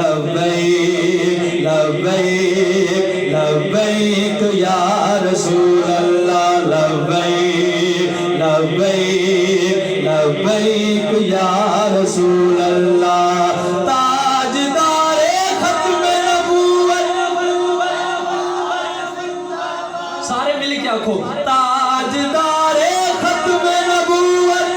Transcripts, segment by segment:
لبیک لبیک لبیک یا رسول اللہ لبیک لبیک لبیک یا رسول اللہ تاجدار ختم نبوت سارے مل کے آنکھوں تاجدار ختم نبوت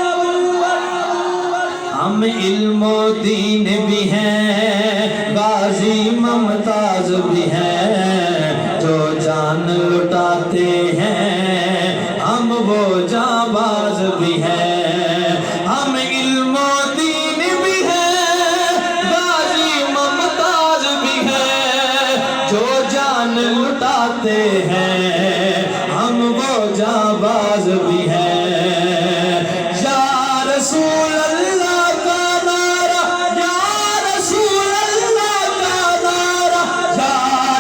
ہم علم و دین بھی ہیں غازی ممتاز بھی ہیں جو جان لٹاتے ہیں ہم وہ جانباز بھی ہیں ہم علم و دین بھی ہیں غازی ممتاز بھی ہیں جو جان لٹاتے ہیں ہم وہ جانباز بھی ہیں یا رسول اللہ کا نعرہ یا رسول اللہ کا نعرہ یا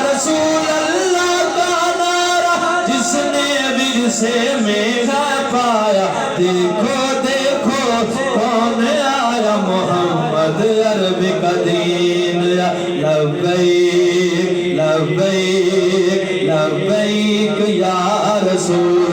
رسول اللہ کا نعرہ جس نے ورثے میں پایا دیکھو دیکھو کون آیا محمد عرب کا دین لبیک لبیک لبیک یا رسول